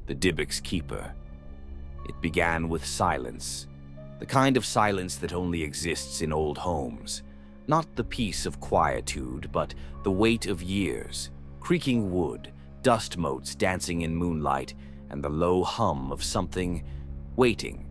the Dybbuk's keeper. It began with silence, the kind of silence that only exists in old homes. Not the peace of quietude, but the weight of years, creaking wood, dust motes dancing in moonlight, and the low hum of something waiting.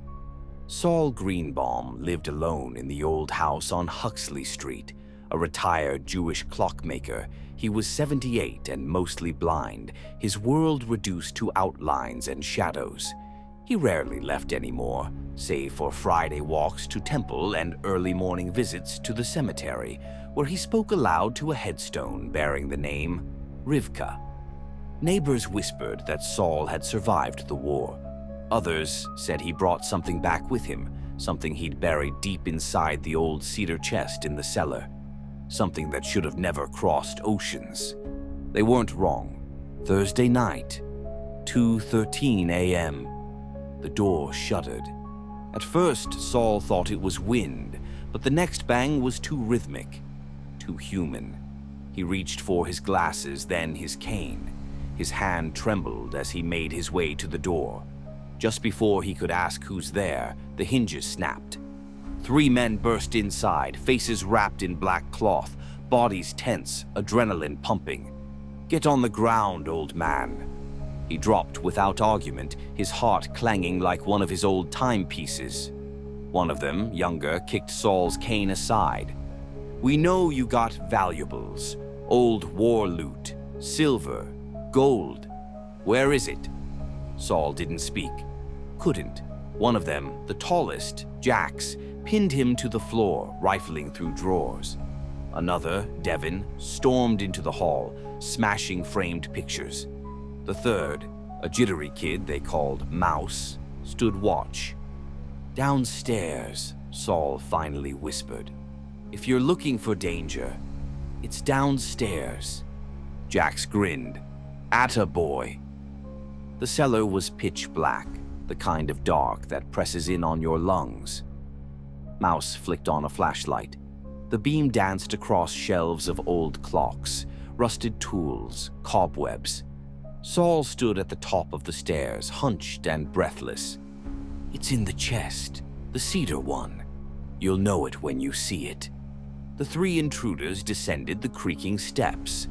Saul Greenbaum lived alone in the old house on Huxley Street, a retired Jewish clockmaker. He was 78 and mostly blind, his world reduced to outlines and shadows. He rarely left anymore, save for Friday walks to temple and early morning visits to the cemetery, where he spoke aloud to a headstone bearing the name Rivka. Neighbors whispered that Saul had survived the war. Others said he brought something back with him, something he'd buried deep inside the old cedar chest in the cellar. Something that should have never crossed oceans. They weren't wrong. Thursday night, 2:13 a.m. The door shuddered. At first, Saul thought it was wind, but the next bang was too rhythmic, too human. He reached for his glasses, then his cane. His hand trembled as he made his way to the door. Just before he could ask who's there, the hinges snapped. 3 men burst inside, faces wrapped in black cloth, bodies tense, adrenaline pumping. "Get on the ground, old man." He dropped without argument, his heart clanging like one of his old timepieces. One of them, younger, kicked Saul's cane aside. "We know you got valuables, old war loot, silver, gold. Where is it?" Saul didn't speak. Couldn't. One of them, the tallest, Jax, pinned him to the floor, rifling through drawers. Another, Devin, stormed into the hall, smashing framed pictures. The third, a jittery kid they called Mouse, stood watch. "Downstairs," Saul finally whispered. "If you're looking for danger, it's downstairs." Jax grinned. "Atta boy." The cellar was pitch black, the kind of dark that presses in on your lungs. Mouse flicked on a flashlight. The beam danced across shelves of old clocks, rusted tools, cobwebs. Saul stood at the top of the stairs, hunched and breathless. "It's in the chest, the cedar one. You'll know it when you see it." The 3 intruders descended the creaking steps.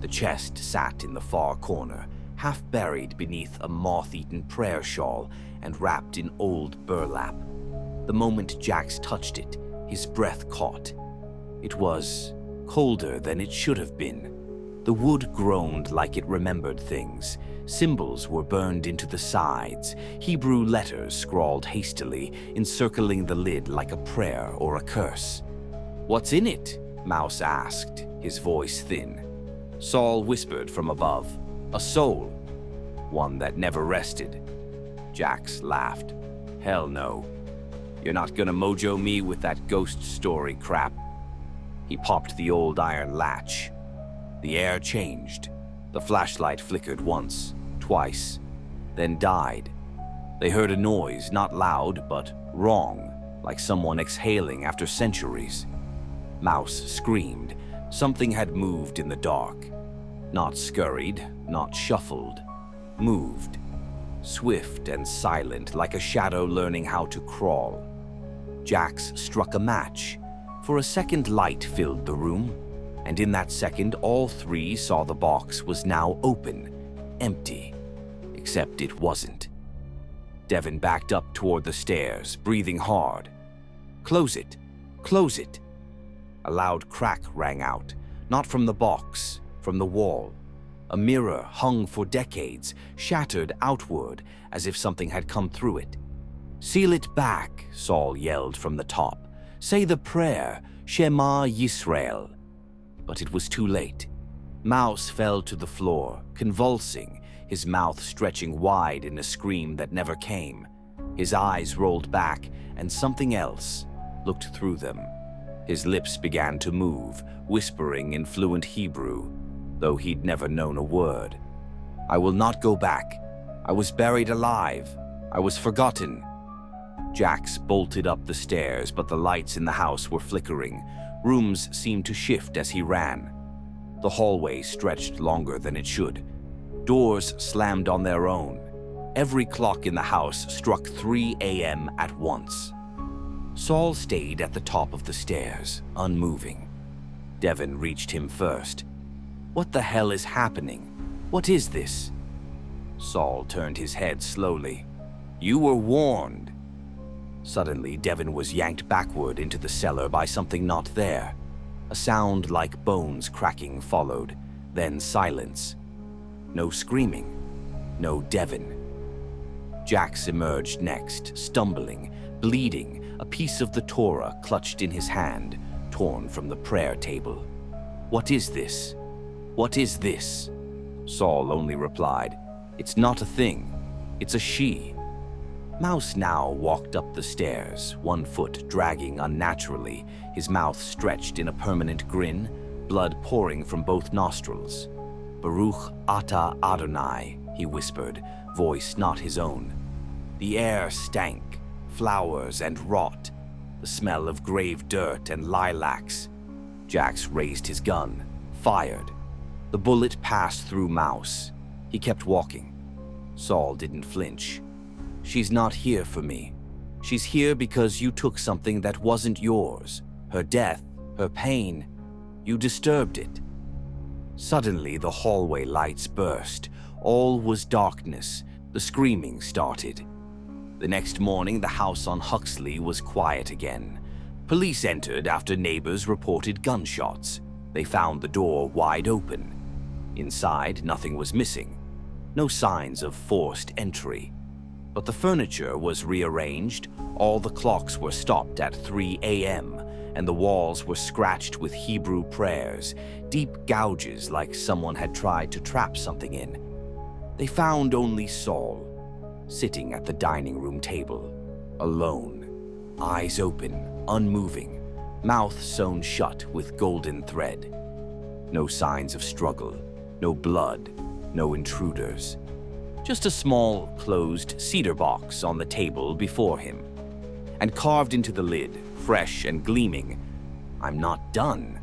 The chest sat in the far corner, half buried beneath a moth-eaten prayer shawl and wrapped in old burlap. The moment Jax touched it, his breath caught. It was colder than it should have been. The wood groaned like it remembered things. Symbols were burned into the sides, Hebrew letters scrawled hastily, encircling the lid like a prayer or a curse. "What's in it?" Mouse asked, his voice thin. Saul whispered from above, "A soul. One that never rested." Jax laughed. "Hell no. You're not gonna mojo me with that ghost story crap." He popped the old iron latch. The air changed. The flashlight flickered once, twice, then died. They heard a noise, not loud, but wrong, like someone exhaling after centuries. Mouse screamed. Something had moved in the dark. Not scurried, not shuffled. Moved. Swift and silent, like a shadow learning how to crawl. Jax struck a match. For a second, light filled the room, and in that second, all 3 saw the box was now open, empty. Except it wasn't. Devin backed up toward the stairs, breathing hard. "Close it! Close it!" A loud crack rang out, not from the box, from the wall. A mirror hung for decades, shattered outward as if something had come through it. "Seal it back," Saul yelled from the top. "Say the prayer, Shema Yisrael." But it was too late. Mouse fell to the floor, convulsing, his mouth stretching wide in a scream that never came. His eyes rolled back, and something else looked through them. His lips began to move, whispering in fluent Hebrew, though he'd never known a word. "I will not go back. I was buried alive. I was forgotten." Jax bolted up the stairs, but the lights in the house were flickering. Rooms seemed to shift as he ran. The hallway stretched longer than it should. Doors slammed on their own. Every clock in the house struck 3 a.m. at once. Saul stayed at the top of the stairs, unmoving. Devon reached him first. "What the hell is happening? What is this?" Saul turned his head slowly. "You were warned." Suddenly, Devon was yanked backward into the cellar by something not there. A sound like bones cracking followed, then silence. No screaming, no Devon. Jax emerged next, stumbling, bleeding, a piece of the Torah clutched in his hand, torn from the prayer table. "What is this? What is this?" Saul only replied, "It's not a thing. It's a she." Mouse now walked up the stairs, one foot dragging unnaturally, his mouth stretched in a permanent grin, blood pouring from both nostrils. "Baruch Ata Adonai," he whispered, voice not his own. The air stank, flowers and rot, the smell of grave dirt and lilacs. Jax raised his gun, fired. The bullet passed through Mouse. He kept walking. Saul didn't flinch. "She's not here for me. She's here because you took something that wasn't yours. Her death, her pain. You disturbed it." Suddenly, the hallway lights burst. All was darkness. The screaming started. The next morning, the house on Huxley was quiet again. Police entered after neighbors reported gunshots. They found the door wide open. Inside, nothing was missing. No signs of forced entry. But the furniture was rearranged, all the clocks were stopped at 3 a.m., and the walls were scratched with Hebrew prayers, deep gouges like someone had tried to trap something in. They found only Saul, sitting at the dining room table, alone, eyes open, unmoving, mouth sewn shut with golden thread. No signs of struggle, no blood, no intruders. Just a small, closed cedar box on the table before him. And carved into the lid, fresh and gleaming, "I'm not done."